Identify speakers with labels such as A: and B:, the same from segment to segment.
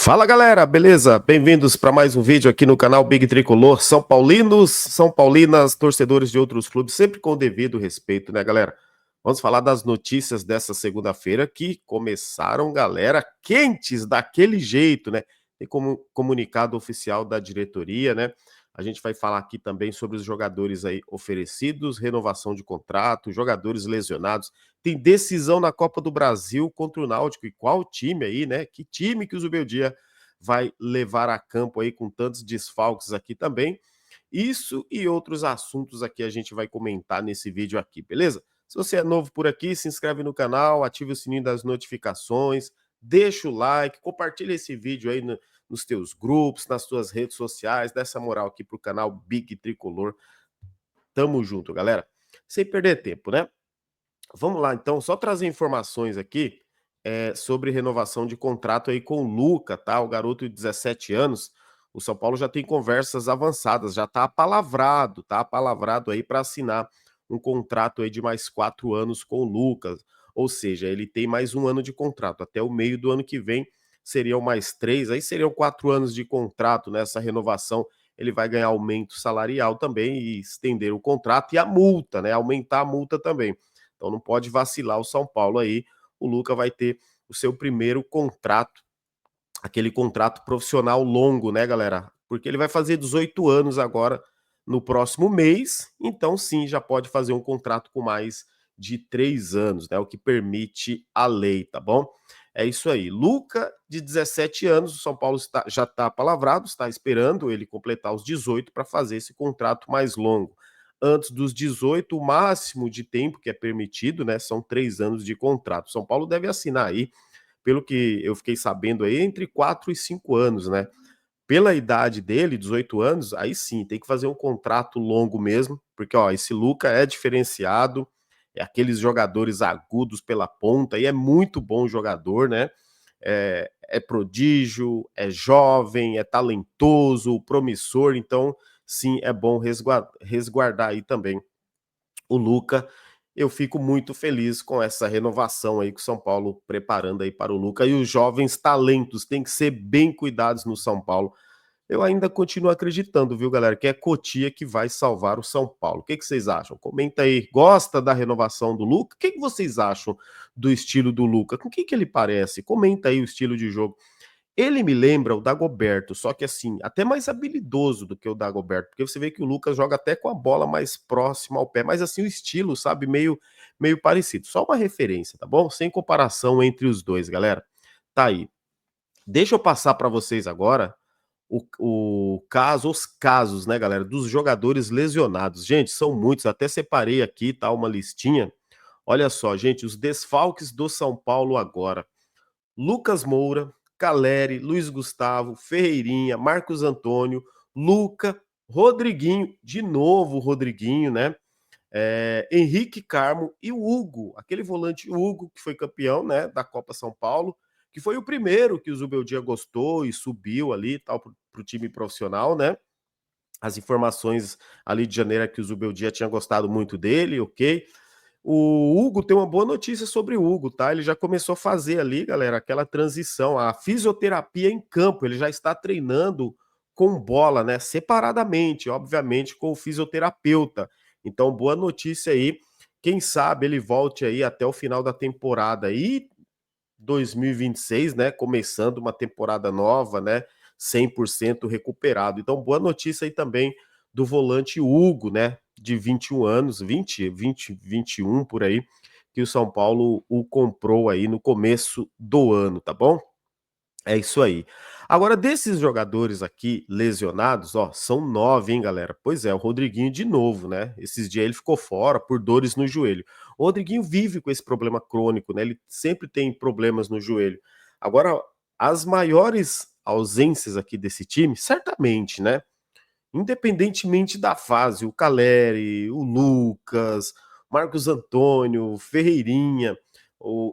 A: Fala galera, beleza? Bem-vindos para mais um vídeo aqui no canal Big Tricolor. São Paulinos, São Paulinas, torcedores de outros clubes, sempre com o devido respeito, né, galera? Vamos falar das notícias dessa segunda-feira que começaram, galera, quentes daquele jeito, né? Tem como comunicado oficial da diretoria, né? A gente vai falar aqui também sobre os jogadores aí oferecidos, renovação de contrato, jogadores lesionados. Tem decisão na Copa do Brasil contra o Náutico. E qual time aí, né? Que time que o Zubeldia vai levar a campo aí com tantos desfalques aqui também. Isso e outros assuntos aqui a gente vai comentar nesse vídeo aqui, beleza? Se você é novo por aqui, se inscreve no canal, ative o sininho das notificações, deixa o like, compartilha esse vídeo aí nos teus grupos, nas tuas redes sociais, dá essa moral aqui pro canal Big Tricolor. Tamo junto, galera. Sem perder tempo, né? Vamos lá, então, só trazer informações aqui sobre renovação de contrato aí com o Luca, tá? O garoto de 17 anos. O São Paulo já tem conversas avançadas, já tá apalavrado, tá? Apalavrado aí para assinar um contrato aí de mais 4 anos com o Lucas. Ou seja, ele tem mais um ano de contrato. Até o meio do ano que vem seriam mais 3, aí seriam 4 anos de contrato nessa renovação. Ele vai ganhar aumento salarial também e estender o contrato e a multa, né? Aumentar a multa também. Então não pode vacilar o São Paulo aí. O Luca vai ter o seu primeiro contrato, aquele contrato profissional longo, né, galera? Porque ele vai fazer 18 anos agora no próximo mês, então sim, já pode fazer um contrato com mais de 3 anos, né? O que permite a lei, tá bom? É isso aí. Luca, de 17 anos, o São Paulo já está palavrado, está esperando ele completar os 18 para fazer esse contrato mais longo. Antes dos 18, o máximo de tempo que é permitido, né? São 3 anos de contrato. São Paulo deve assinar aí, pelo que eu fiquei sabendo aí, entre 4 e 5 anos, né? Pela idade dele, 18 anos, aí sim, tem que fazer um contrato longo mesmo, porque ó, esse Luca é diferenciado, é aqueles jogadores agudos pela ponta, e é muito bom jogador, né? É prodígio, é jovem, é talentoso, promissor, então sim, é bom resguardar aí também o Luca. Eu fico muito feliz com essa renovação aí que o São Paulo preparando aí para o Luca. E os jovens talentos têm que ser bem cuidados no São Paulo. Eu ainda continuo acreditando, viu, galera, que é Cotia que vai salvar o São Paulo. O que vocês acham? Comenta aí. Gosta da renovação do Luca? O que vocês acham do estilo do Luca? Com o que ele parece? Comenta aí o estilo de jogo. Ele me lembra o Dagoberto, só que assim, até mais habilidoso do que o Dagoberto, porque você vê que o Lucas joga até com a bola mais próxima ao pé, mas assim o estilo, sabe, meio parecido. Só uma referência, tá bom? Sem comparação entre os dois, galera. Tá aí. Deixa eu passar para vocês agora os casos, né, galera, dos jogadores lesionados. Gente, são muitos, até separei aqui, tá, uma listinha. Olha só, gente, os desfalques do São Paulo agora. Lucas Moura, Caleri, Luiz Gustavo, Ferreirinha, Marcos Antônio, Luca, Rodriguinho, de novo o Rodriguinho, né? Henrique Carmo e o Hugo, aquele volante Hugo que foi campeão, né, da Copa São Paulo, que foi o primeiro que o Zubeldia gostou e subiu ali tal para o time profissional, né? As informações ali de janeiro é que o Zubeldia tinha gostado muito dele, ok? O Hugo tem uma boa notícia sobre o Hugo, tá? Ele já começou a fazer ali, galera, aquela transição, a fisioterapia em campo. Ele já está treinando com bola, né? Separadamente, obviamente, com o fisioterapeuta. Então, boa notícia aí. Quem sabe ele volte aí até o final da temporada e 2026, né? Começando uma temporada nova, né? 100% recuperado. Então, boa notícia aí também do volante Hugo, né? De 21 anos, 21 por aí, que o São Paulo o comprou aí no começo do ano, tá bom? É isso aí. Agora, desses jogadores aqui lesionados, ó, são 9, hein, galera? Pois é, o Rodriguinho de novo, né? Esses dias ele ficou fora por dores no joelho. O Rodriguinho vive com esse problema crônico, né? Ele sempre tem problemas no joelho. Agora, as maiores ausências aqui desse time, certamente, né? Independentemente da fase, o Caleri, o Lucas, Marcos Antônio, Ferreirinha,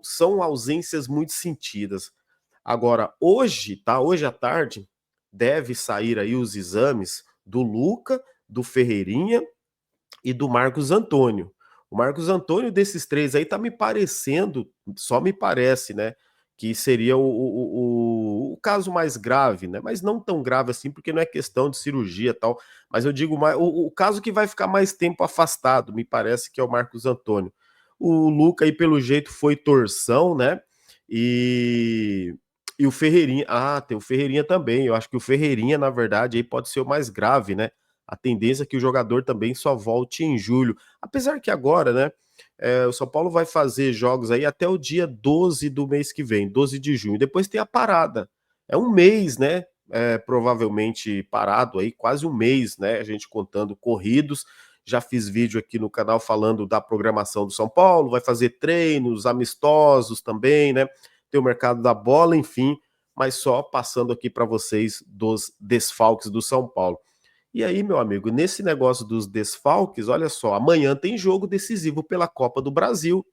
A: são ausências muito sentidas. Agora, hoje, tá? Hoje à tarde, deve sair aí os exames do Luca, do Ferreirinha e do Marcos Antônio. O Marcos Antônio desses três aí tá me parecendo, só me parece, né? Que seria o caso mais grave, né? Mas não tão grave assim, porque não é questão de cirurgia e tal. Mas eu digo mais, o caso que vai ficar mais tempo afastado, me parece que é o Marcos Antônio. O Luca aí, pelo jeito, foi torção, né? E, e o Ferreirinha. Ah, tem o Ferreirinha também. Eu acho que o Ferreirinha, na verdade, aí pode ser o mais grave, né? A tendência é que o jogador também só volte em julho. Apesar que agora, né? O São Paulo vai fazer jogos aí até o dia 12 do mês que vem, 12 de junho. Depois tem a parada. É um mês, né? Provavelmente parado aí, quase um mês, né? A gente contando corridos. Já fiz vídeo aqui no canal falando da programação do São Paulo, vai fazer treinos amistosos também, né? Tem o mercado da bola, enfim, mas só passando aqui para vocês dos desfalques do São Paulo. E aí, meu amigo, nesse negócio dos desfalques, olha só, amanhã tem jogo decisivo pela Copa do Brasil.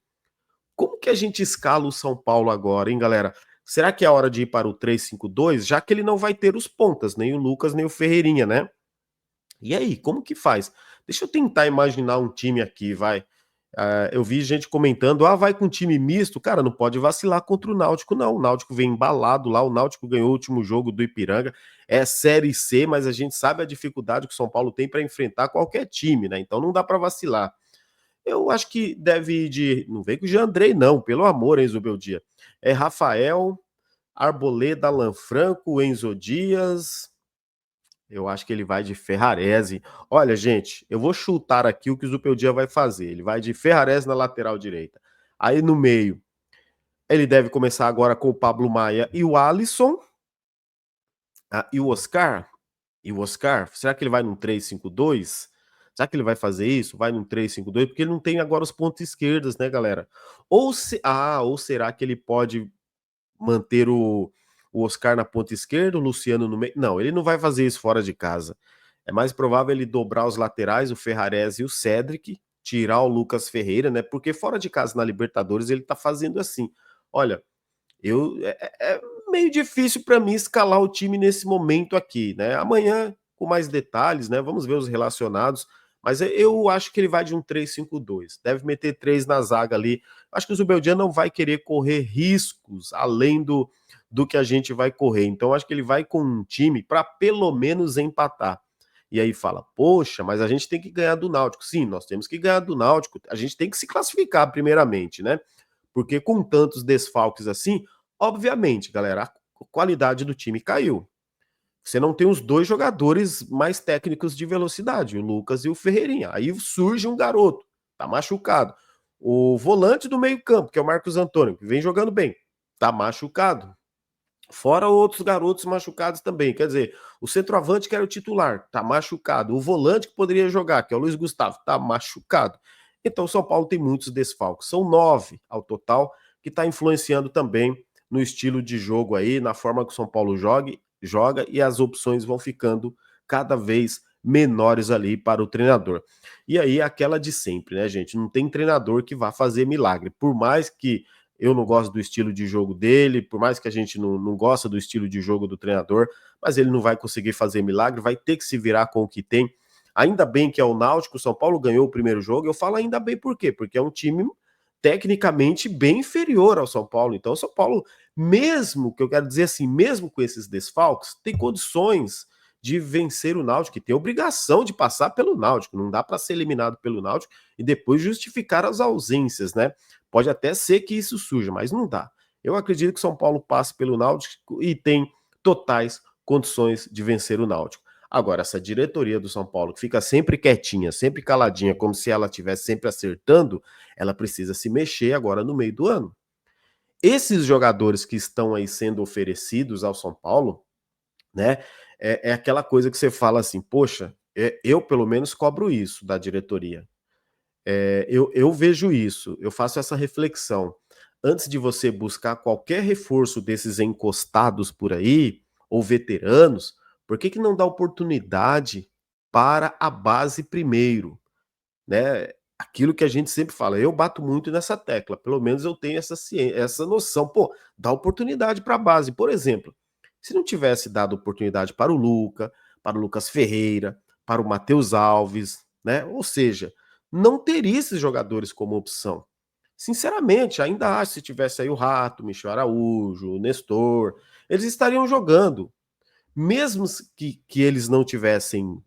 A: Como que a gente escala o São Paulo agora, hein, galera? Será que é hora de ir para o 3-5-2, já que ele não vai ter os pontas, nem o Lucas, nem o Ferreirinha, né? E aí, como que faz? Deixa eu tentar imaginar um time aqui, vai. Eu vi gente comentando, vai com time misto. Cara, não pode vacilar contra o Náutico, não. O Náutico vem embalado lá, o Náutico ganhou o último jogo do Ipiranga. É Série C, mas a gente sabe a dificuldade que o São Paulo tem para enfrentar qualquer time, né? Então não dá para vacilar. Eu acho que deve ir de. Não vem com o Jandrei, não, pelo amor, Enzo Beldia. É Rafael, Arboleda, Alan Franco, Enzo Dias. Eu acho que ele vai de Ferrarese. Olha, gente, eu vou chutar aqui o que o Zupeldia vai fazer. Ele vai de Ferrarese na lateral direita. Aí no meio, ele deve começar agora com o Pablo Maia e o Alisson. E o Oscar? E o Oscar? Será que ele vai num 3-5-2? Será que ele vai fazer isso? Vai num 3-5-2? Porque ele não tem agora os pontos esquerdos, né, galera? Ou será que ele pode manter o Oscar na ponta esquerda, o Luciano no meio? Não, ele não vai fazer isso fora de casa. É mais provável ele dobrar os laterais, o Ferrarese e o Cedric, tirar o Lucas Ferreira, né? Porque fora de casa na Libertadores ele tá fazendo assim. Olha, é meio difícil para mim escalar o time nesse momento aqui, né? Amanhã, com mais detalhes, né? Vamos ver os relacionados. Mas eu acho que ele vai de um 3-5-2. Deve meter três na zaga ali. Acho que o Zubeldia não vai querer correr riscos além do que a gente vai correr. Então, acho que ele vai com um time para pelo menos empatar. E aí fala, poxa, mas a gente tem que ganhar do Náutico. Sim, nós temos que ganhar do Náutico. A gente tem que se classificar primeiramente, né? Porque com tantos desfalques assim, obviamente, galera, a qualidade do time caiu. Você não tem os dois jogadores mais técnicos de velocidade, o Lucas e o Ferreirinha. Aí surge um garoto, tá machucado. O volante do meio-campo, que é o Marcos Antônio, que vem jogando bem, tá machucado. Fora outros garotos machucados também. Quer dizer, o centroavante que era o titular, tá machucado. O volante que poderia jogar, que é o Luiz Gustavo, tá machucado. Então o São Paulo tem muitos desfalques. São 9 ao total, que está influenciando também no estilo de jogo aí, na forma que o São Paulo joga e as opções vão ficando cada vez menores ali para o treinador. E aí aquela de sempre, né, gente? Não tem treinador que vá fazer milagre. Por mais que eu não gosto do estilo de jogo dele, por mais que a gente não gosta do estilo de jogo do treinador, mas ele não vai conseguir fazer milagre, vai ter que se virar com o que tem. Ainda bem que é o Náutico, o São Paulo ganhou o primeiro jogo. Eu falo ainda bem por quê? Porque é um time tecnicamente bem inferior ao São Paulo. Então, o São Paulo, mesmo, que eu quero dizer assim, mesmo com esses desfalques, tem condições de vencer o Náutico, que tem obrigação de passar pelo Náutico. Não dá para ser eliminado pelo Náutico e depois justificar as ausências, né? Pode até ser que isso surja, mas não dá. Eu acredito que São Paulo passe pelo Náutico e tem totais condições de vencer o Náutico. Agora, essa diretoria do São Paulo, que fica sempre quietinha, sempre caladinha, como se ela estivesse sempre acertando, ela precisa se mexer agora no meio do ano. Esses jogadores que estão aí sendo oferecidos ao São Paulo, né, é aquela coisa que você fala assim, poxa, eu pelo menos cobro isso da diretoria. Eu vejo isso, eu faço essa reflexão. Antes de você buscar qualquer reforço desses encostados por aí, ou veteranos, por que não dá oportunidade para a base primeiro? Né? Aquilo que a gente sempre fala, eu bato muito nessa tecla, pelo menos eu tenho essa ciência, essa noção. Pô, dá oportunidade para a base. Por exemplo, se não tivesse dado oportunidade para o Luca, para o Lucas Ferreira, para o Matheus Alves, né? Ou seja, não teria esses jogadores como opção. Sinceramente, ainda acho se tivesse aí o Rato, Michel Araújo, o Nestor, eles estariam jogando. Mesmo que eles não tivessem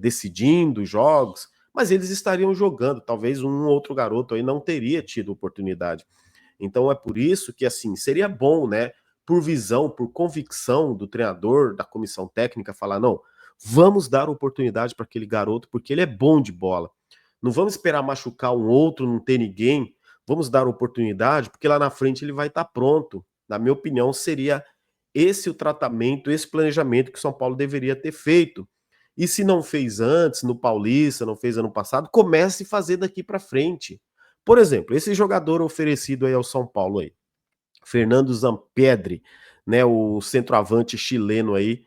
A: decidindo jogos, mas eles estariam jogando. Talvez um outro garoto aí não teria tido oportunidade. Então é por isso que assim seria bom, né? Por visão, por convicção do treinador, da comissão técnica, falar: não, vamos dar oportunidade para aquele garoto porque ele é bom de bola. Não vamos esperar machucar um outro, não ter ninguém. Vamos dar oportunidade porque lá na frente ele vai estar pronto. Na minha opinião, seria esse o tratamento, esse planejamento que o São Paulo deveria ter feito. E se não fez antes, no Paulista, não fez ano passado, comece a fazer daqui para frente. Por exemplo, esse jogador oferecido aí ao São Paulo aí, Fernando Zampedri, né, o centroavante chileno aí,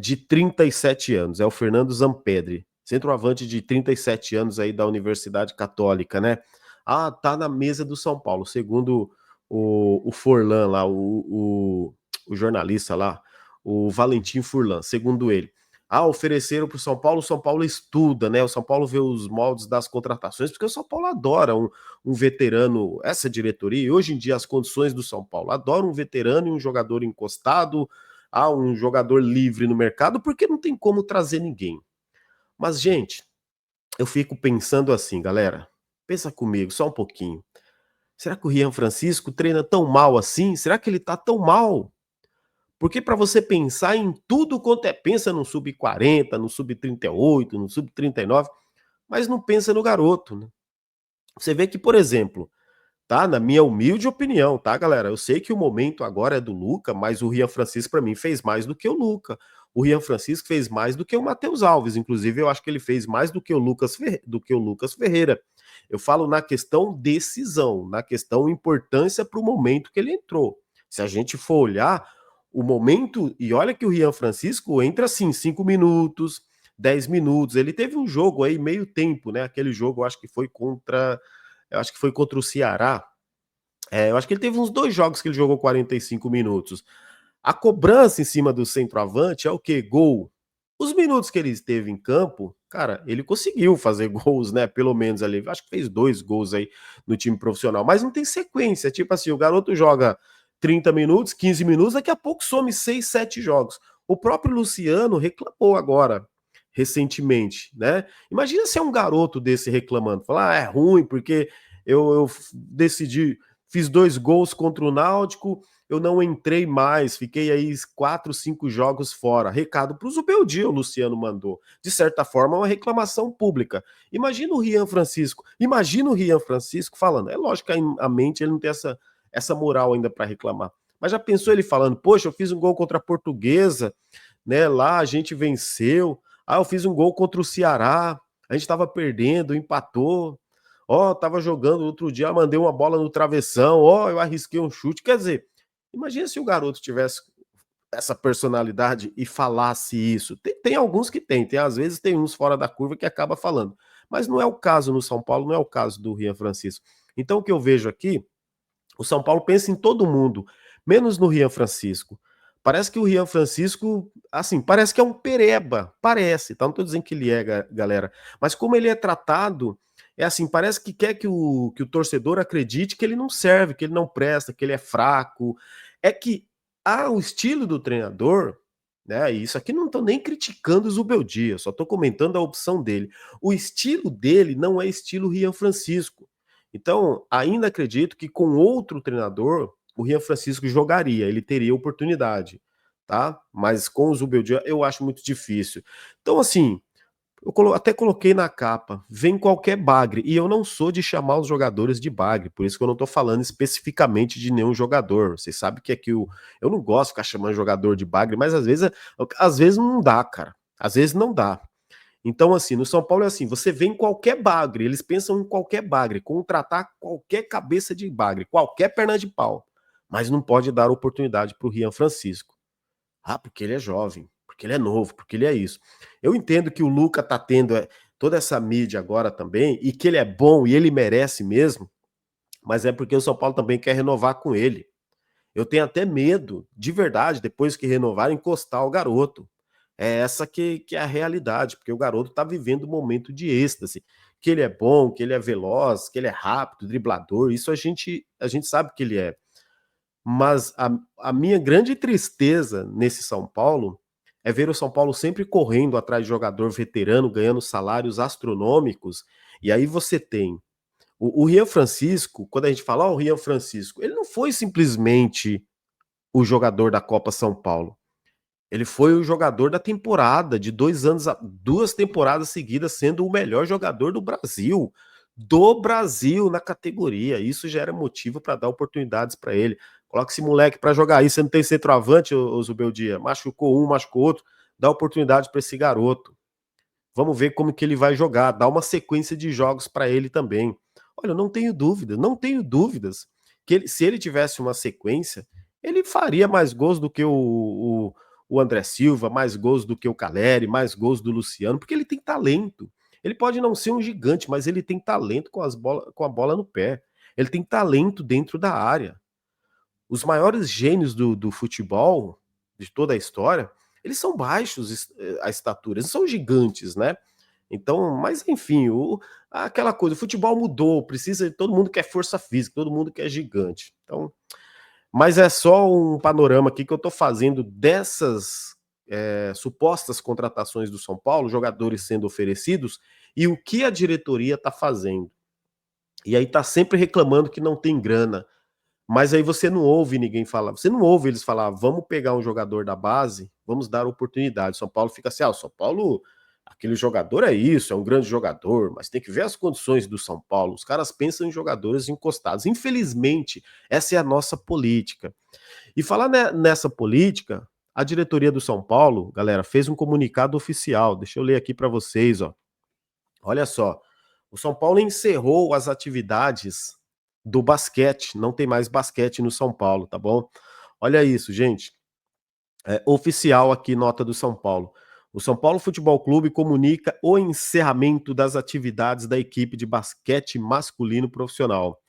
A: de 37 anos, é o Fernando Zampedri, centroavante de 37 anos aí da Universidade Católica, né? Ah, tá na mesa do São Paulo, segundo o Forlan lá, o jornalista lá, o Valentim Furlan, segundo ele. Ah, ofereceram para o São Paulo estuda, né? O São Paulo vê os moldes das contratações, porque o São Paulo adora um veterano, essa diretoria, e hoje em dia as condições do São Paulo, adora um veterano e um jogador encostado, um jogador livre no mercado, porque não tem como trazer ninguém. Mas, gente, eu fico pensando assim, galera, pensa comigo, só um pouquinho. Será que o Rian Francisco treina tão mal assim? Será que ele tá tão mal? Porque para você pensar em tudo quanto pensa no sub-40, no sub-38, no sub-39, mas não pensa no garoto, né? Você vê que, por exemplo, tá? Na minha humilde opinião, tá, galera? Eu sei que o momento agora é do Luca, mas o Rian Francisco, para mim, fez mais do que o Luca. O Rian Francisco fez mais do que o Matheus Alves. Inclusive, eu acho que ele fez mais do que o Lucas Ferreira. Eu falo na questão decisão, na questão importância para o momento que ele entrou. Se a gente for olhar o momento, e olha que o Rian Francisco entra assim, 5 minutos, 10 minutos. Ele teve um jogo aí meio tempo, né? Aquele jogo, eu acho que foi contra o Ceará. Eu acho que ele teve uns 2 jogos que ele jogou 45 minutos. A cobrança em cima do centroavante é o quê? Gol. Os minutos que ele esteve em campo, cara, ele conseguiu fazer gols, né? Pelo menos ali. Acho que fez 2 gols aí no time profissional, mas não tem sequência. Tipo assim, o garoto joga 30 minutos, 15 minutos, daqui a pouco some 6, 7 jogos. O próprio Luciano reclamou agora, recentemente, né? Imagina se é um garoto desse reclamando, falar, é ruim porque eu decidi, fiz 2 gols contra o Náutico, eu não entrei mais, fiquei aí 4, 5 jogos fora. Recado para o Zubeldia, o Luciano mandou. De certa forma, uma reclamação pública. Imagina o Rian Francisco falando. É lógico que a mente ele não tem essa moral ainda para reclamar. Mas já pensou ele falando, poxa, eu fiz um gol contra a Portuguesa, né? Lá a gente venceu. Ah, eu fiz um gol contra o Ceará, a gente estava perdendo, empatou. Ó, tava jogando outro dia, mandei uma bola no travessão, ó, eu arrisquei um chute. Quer dizer, imagina se o garoto tivesse essa personalidade e falasse isso. Tem alguns que tem às vezes tem uns fora da curva que acaba falando. Mas não é o caso no São Paulo, não é o caso do Rian Francisco. Então o que eu vejo aqui, o São Paulo pensa em todo mundo, menos no Rian Francisco. Parece que o Rian Francisco, assim, parece que é um pereba, parece, tá? Não tô dizendo que ele é, galera, mas como ele é tratado, é assim, parece que quer que o torcedor acredite que ele não serve, que ele não presta, que ele é fraco. É que o estilo do treinador, né? E isso aqui não tô nem criticando o Zubeldia, só tô comentando a opção dele. O estilo dele não é estilo Rian Francisco. Então, ainda acredito que com outro treinador, o Rian Francisco jogaria, ele teria oportunidade, tá? Mas com o Zubeldia eu acho muito difícil. Então, assim, até coloquei na capa, vem qualquer bagre, e eu não sou de chamar os jogadores de bagre, por isso que eu não tô falando especificamente de nenhum jogador. Vocês sabem que aqui eu não gosto de ficar chamando jogador de bagre, mas às vezes não dá, cara. Às vezes não dá. Então, assim, no São Paulo é assim, você vê em qualquer bagre, eles pensam em qualquer bagre, contratar qualquer cabeça de bagre, qualquer perna de pau, mas não pode dar oportunidade para o Rian Francisco. Ah, porque ele é jovem, porque ele é novo, porque ele é isso. Eu entendo que o Luca tá tendo toda essa mídia agora também, e que ele é bom e ele merece mesmo, mas é porque o São Paulo também quer renovar com ele. Eu tenho até medo, de verdade, depois que renovar, encostar o garoto. É essa que é a realidade, porque o garoto está vivendo um momento de êxtase. Que ele é bom, que ele é veloz, que ele é rápido, driblador, isso a gente sabe que ele é. Mas a minha grande tristeza nesse São Paulo é ver o São Paulo sempre correndo atrás de jogador veterano, ganhando salários astronômicos, e aí você tem o Rian Francisco, quando a gente fala: "Ó, o Rian Francisco", ele não foi simplesmente o jogador da Copa São Paulo. Ele foi o jogador da temporada, de 2 anos a 2 temporadas seguidas sendo o melhor jogador do Brasil na categoria. Isso já era motivo para dar oportunidades para ele. Coloca esse moleque para jogar aí, você não tem centroavante, ô Zubeldia, machucou um, machucou outro, dá oportunidade para esse garoto. Vamos ver como que ele vai jogar, dá uma sequência de jogos para ele também. Olha, eu não tenho dúvida, não tenho dúvidas que ele, se ele tivesse uma sequência, ele faria mais gols do que o André Silva, mais gols do que o Caleri, mais gols do Luciano, porque ele tem talento. Ele pode não ser um gigante, mas ele tem talento com a bola no pé. Ele tem talento dentro da área. Os maiores gênios do futebol, de toda a história, eles são baixos a estatura, eles são gigantes, né? Então, mas enfim, aquela coisa, o futebol mudou, precisa, todo mundo quer força física, todo mundo quer gigante. Então, mas é só um panorama aqui que eu tô fazendo dessas supostas contratações do São Paulo, jogadores sendo oferecidos, e o que a diretoria tá fazendo. E aí tá sempre reclamando que não tem grana. Mas aí você não ouve ninguém falar, você não ouve eles falar: "Vamos pegar um jogador da base, vamos dar oportunidade". São Paulo fica assim: "Ah, o São Paulo, aquele jogador é isso, é um grande jogador, mas tem que ver as condições do São Paulo". Os caras pensam em jogadores encostados. Infelizmente, essa é a nossa política. E falar nessa política, a diretoria do São Paulo, galera, fez um comunicado oficial. Deixa eu ler aqui para vocês, ó. Olha só, o São Paulo encerrou as atividades do basquete, não tem mais basquete no São Paulo, tá bom? Olha isso, gente. É oficial aqui, nota do São Paulo. O São Paulo Futebol Clube comunica o encerramento das atividades da equipe de basquete masculino profissional.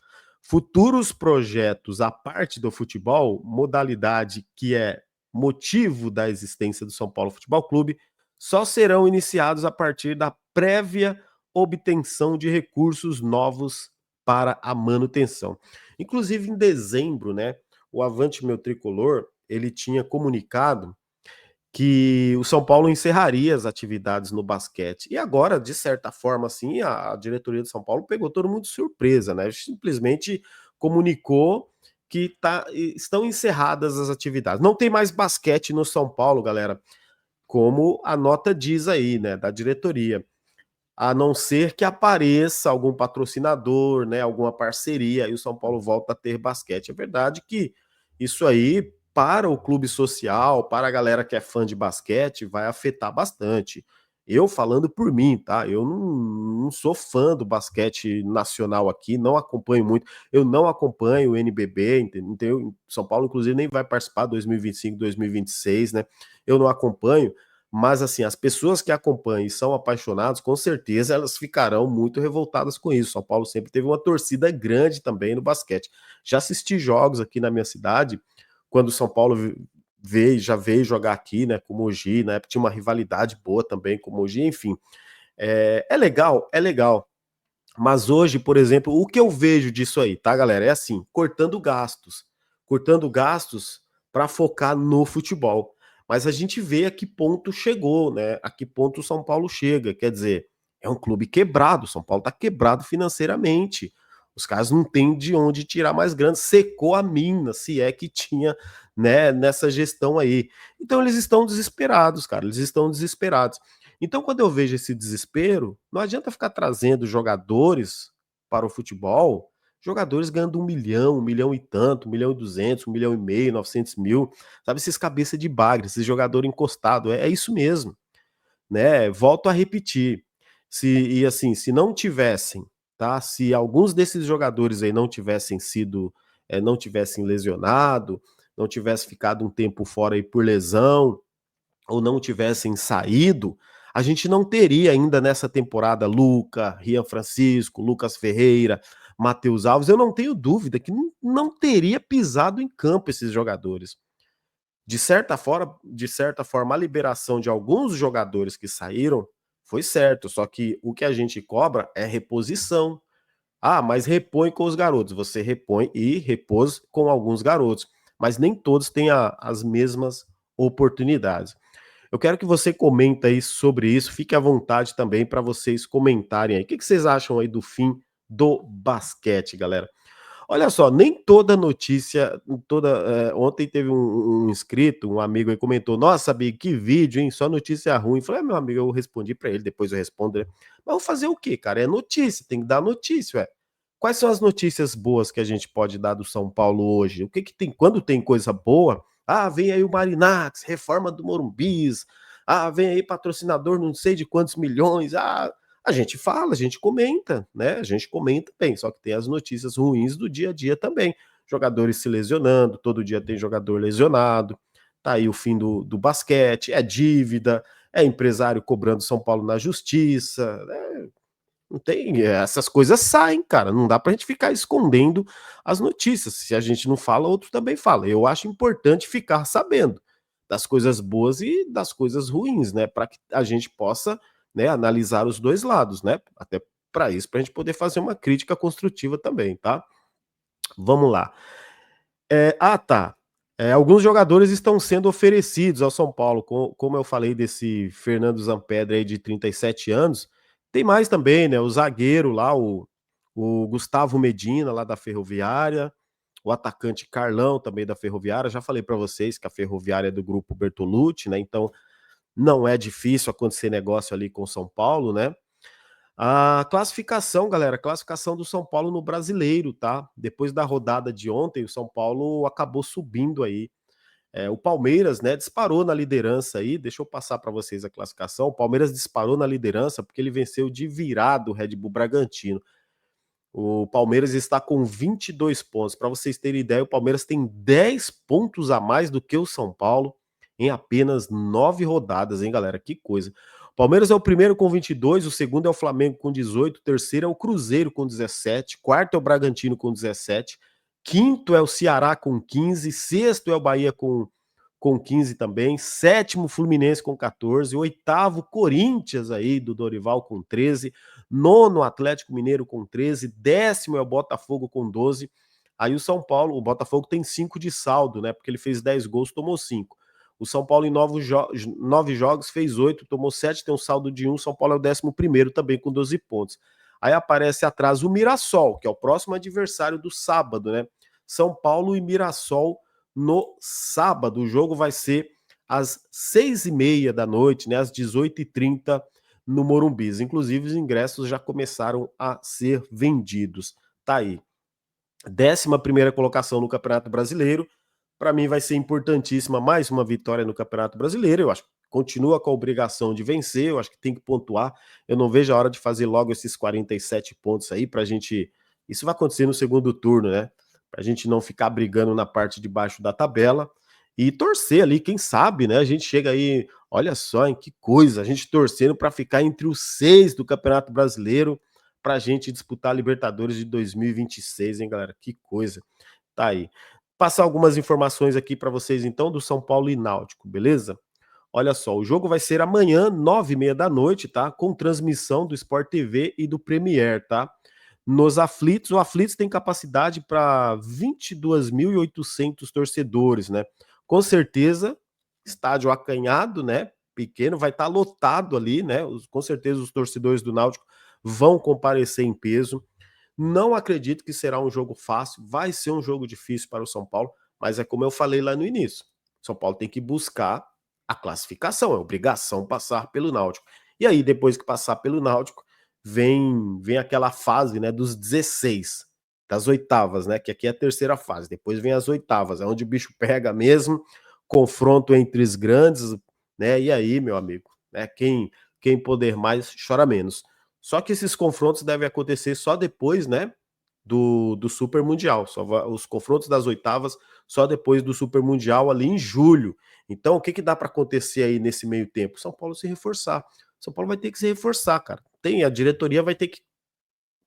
A: Futuros projetos à parte do futebol, modalidade que é motivo da existência do São Paulo Futebol Clube, só serão iniciados a partir da prévia obtenção de recursos novos para a manutenção. Inclusive em dezembro, né, o Avante Meu Tricolor, ele tinha comunicado que o São Paulo encerraria as atividades no basquete. E agora, de certa forma, assim, a diretoria do São Paulo pegou todo mundo de surpresa, né? Simplesmente comunicou que estão encerradas as atividades. Não tem mais basquete no São Paulo, galera, como a nota diz aí, né, da diretoria. A não ser que apareça algum patrocinador, né, alguma parceria, e o São Paulo volta a ter basquete. É verdade que isso aí, para o clube social, para a galera que é fã de basquete, vai afetar bastante. Eu falando por mim, tá? Eu não sou fã do basquete nacional aqui, não acompanho muito. Eu não acompanho o NBB, entendeu? São Paulo, inclusive, nem vai participar 2025, 2026, né? Eu não acompanho, mas assim, as pessoas que acompanham e são apaixonados, com certeza elas ficarão muito revoltadas com isso. São Paulo sempre teve uma torcida grande também no basquete. Já assisti jogos aqui na minha cidade, quando o São Paulo já veio jogar aqui, né, com o Mogi, na época tinha uma rivalidade boa também com o Mogi, enfim. É legal, é legal. Mas hoje, por exemplo, o que eu vejo disso aí, tá, galera? É assim, cortando gastos. Cortando gastos para focar no futebol. Mas a gente vê a que ponto chegou, né? A que ponto o São Paulo chega. Quer dizer, é um clube quebrado. O São Paulo tá quebrado financeiramente. Os caras não têm de onde tirar mais grana. Secou a mina, se é que tinha, né, nessa gestão aí. Então eles estão desesperados, cara. Eles estão desesperados. Então, quando eu vejo esse desespero, não adianta ficar trazendo jogadores para o futebol, jogadores ganhando 1 milhão e tanto, 1 milhão e 200, 1 milhão e meio, 900 mil, sabe, esses cabeça de bagre, esses jogador encostado, é isso mesmo, né? Volto a repetir, e assim, se não tivessem, tá? Se alguns desses jogadores aí não tivessem sido, não tivessem lesionado, não tivesse ficado um tempo fora aí por lesão, ou não tivessem saído, a gente não teria ainda nessa temporada Luca, Rian Francisco, Lucas Ferreira, Matheus Alves. Eu não tenho dúvida que não teria pisado em campo esses jogadores. De certa forma, a liberação de alguns jogadores que saíram foi certo, só que o que a gente cobra é reposição. Ah, mas repõe com os garotos. Você repõe e repôs com alguns garotos. mas nem todos têm as mesmas oportunidades. Eu quero que você comenta aí sobre isso, fique à vontade também para vocês comentarem aí. O que vocês acham aí do fim do basquete, galera? Olha só, nem toda notícia, ontem teve um inscrito, um amigo aí comentou: "Nossa, Big, que vídeo, hein, só notícia ruim". Falei: "Meu amigo", eu respondi pra ele, depois eu respondo, né. Mas vou fazer o quê, cara? É notícia, tem que dar notícia, ué. Quais são as notícias boas que a gente pode dar do São Paulo hoje? O que que tem quando tem coisa boa, vem aí o Marinax, reforma do Morumbis, vem aí patrocinador não sei de quantos milhões, a gente fala, a gente comenta, né? A gente comenta bem, só que tem as notícias ruins do dia a dia também. Jogadores se lesionando, todo dia tem jogador lesionado, tá aí o fim do basquete, é dívida, é empresário cobrando São Paulo na justiça, né? Não tem, essas coisas saem, cara, não dá pra gente ficar escondendo as notícias. Se a gente não fala, outro também fala. Eu acho importante ficar sabendo das coisas boas e das coisas ruins, né, para que a gente possa, né, analisar os 2 lados, né, até para isso, para a gente poder fazer uma crítica construtiva também, tá. Vamos lá. Tá. Alguns jogadores estão sendo oferecidos ao São Paulo, como eu falei desse Fernando Zampedri aí de 37 anos, tem mais também, né, o zagueiro lá, o Gustavo Medina lá da Ferroviária, o atacante Carlão também da Ferroviária, já falei para vocês que a Ferroviária é do grupo Bertolucci, né, então não é difícil acontecer negócio ali com o São Paulo, né. A classificação, galera, classificação do São Paulo no Brasileiro, tá? Depois da rodada de ontem, o São Paulo acabou subindo aí. O Palmeiras, né, disparou na liderança aí. Deixa eu passar para vocês a classificação. O Palmeiras disparou na liderança porque ele venceu de virada o Red Bull Bragantino. O Palmeiras está com 22 pontos. Para vocês terem ideia, o Palmeiras tem 10 pontos a mais do que o São Paulo em apenas 9 rodadas, hein, galera? Que coisa. O Palmeiras é o primeiro com 22, o segundo é o Flamengo com 18, o terceiro é o Cruzeiro com 17, quarto é o Bragantino com 17, quinto é o Ceará com 15, sexto é o Bahia com 15 também, sétimo Fluminense com 14, oitavo Corinthians aí do Dorival com 13, nono Atlético Mineiro com 13, décimo é o Botafogo com 12, aí o São Paulo, o Botafogo tem 5 de saldo, né, porque ele fez 10 gols, tomou 5. O São Paulo em 9 jogos fez 8, tomou 7, tem um saldo de 1, São Paulo é o 11º também com 12 pontos. Aí aparece atrás o Mirassol, que é o próximo adversário do sábado, né? São Paulo e Mirassol no sábado. O jogo vai ser às 6h30 da noite, né? Às 18h30 no Morumbis. Inclusive, os ingressos já começaram a ser vendidos. Tá aí. 11ª colocação no Campeonato Brasileiro. Para mim vai ser importantíssima mais uma vitória no Campeonato Brasileiro. Eu acho que continua com a obrigação de vencer, eu acho que tem que pontuar. Eu não vejo a hora de fazer logo esses 47 pontos aí para a gente. Isso vai acontecer no segundo turno, né? Para a gente não ficar brigando na parte de baixo da tabela e torcer ali, quem sabe, né? A gente chega aí, olha só, em que coisa, a gente torcendo para ficar entre os 6 do Campeonato Brasileiro para a gente disputar a Libertadores de 2026, hein, galera? Que coisa. Tá aí. Passar algumas informações aqui para vocês, então, do São Paulo e Náutico, beleza? Olha só, o jogo vai ser amanhã, 9h30 da noite, tá? Com transmissão do Sport TV e do Premier, tá? Nos Aflitos, o Aflitos tem capacidade para 22.800 torcedores, né? Com certeza, estádio acanhado, né? Pequeno, vai estar lotado ali, né? Com certeza os torcedores do Náutico vão comparecer em peso. Não acredito que será um jogo fácil, vai ser um jogo difícil para o São Paulo, mas é como eu falei lá no início. São Paulo tem que buscar a classificação, é obrigação passar pelo Náutico. E aí, depois que passar pelo Náutico, vem aquela fase, né, dos 16, das oitavas, né, que aqui é a terceira fase. Depois vem as oitavas, é onde o bicho pega mesmo, confronto entre os grandes, né? E aí, meu amigo, né, quem poder mais chora menos. Só que esses confrontos devem acontecer só depois, né, do Super Mundial. Os confrontos das oitavas só depois do Super Mundial ali em julho. Então, o que dá para acontecer aí nesse meio tempo? São Paulo se reforçar. São Paulo vai ter que se reforçar, cara. A diretoria vai ter que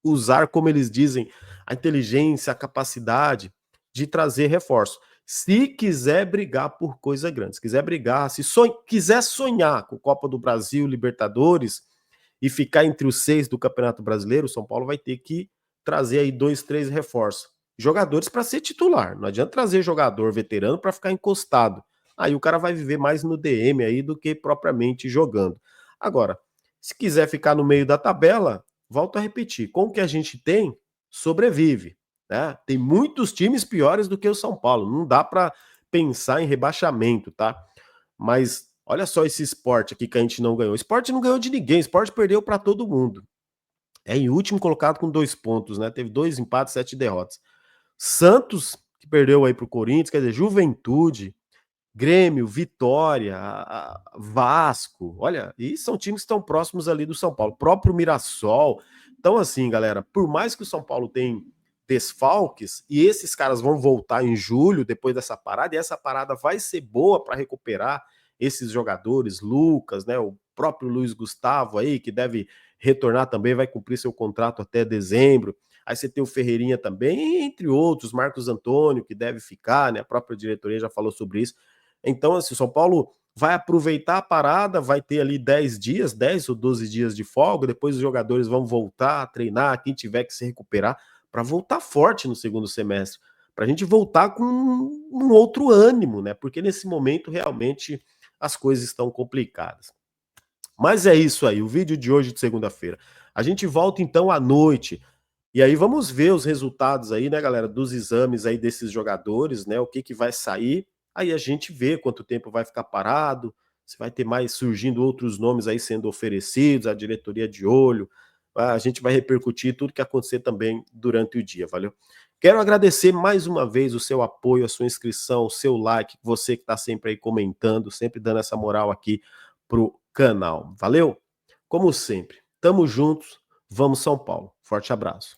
A: usar, como eles dizem, a inteligência, a capacidade de trazer reforço. Se quiser brigar por coisa grande, se quiser brigar, quiser sonhar com Copa do Brasil, Libertadores e ficar entre os 6 do Campeonato Brasileiro, o São Paulo vai ter que trazer aí 2, 3 reforços. jogadores para ser titular. Não adianta trazer jogador veterano para ficar encostado. Aí o cara vai viver mais no DM aí do que propriamente jogando. Agora, se quiser ficar no meio da tabela, volto a repetir, com o que a gente tem, sobrevive, né? Tem muitos times piores do que o São Paulo. Não dá para pensar em rebaixamento, tá? Mas olha só esse esporte aqui que a gente não ganhou. O esporte não ganhou de ninguém, o esporte perdeu para todo mundo. É em último colocado com 2 pontos, né? Teve 2 empates, 7 derrotas. Santos, que perdeu aí para o Corinthians, quer dizer, Juventude, Grêmio, Vitória, Vasco, olha, e são times que estão próximos ali do São Paulo, próprio Mirassol. Então, assim, galera, por mais que o São Paulo tenha desfalques, e esses caras vão voltar em julho, depois dessa parada, e essa parada vai ser boa para recuperar esses jogadores, Lucas, né, o próprio Luiz Gustavo aí, que deve retornar também, vai cumprir seu contrato até dezembro. Aí você tem o Ferreirinha também, entre outros, Marcos Antônio, que deve ficar, né? A própria diretoria já falou sobre isso. Então, assim, o São Paulo vai aproveitar a parada, vai ter ali 10 dias, 10 ou 12 dias de folga, depois os jogadores vão voltar a treinar, quem tiver que se recuperar, para voltar forte no segundo semestre, para a gente voltar com um outro ânimo, né? Porque nesse momento realmente as coisas estão complicadas. Mas é isso aí, o vídeo de hoje de segunda-feira. A gente volta então à noite. E aí vamos ver os resultados aí, né, galera, dos exames aí desses jogadores, né? O que que vai sair. Aí a gente vê quanto tempo vai ficar parado, se vai ter mais surgindo outros nomes aí sendo oferecidos, a diretoria de olho. A gente vai repercutir tudo que acontecer também durante o dia, valeu? Quero agradecer mais uma vez o seu apoio, a sua inscrição, o seu like, você que está sempre aí comentando, sempre dando essa moral aqui pro canal. Valeu? Como sempre, tamo juntos, vamos São Paulo. Forte abraço.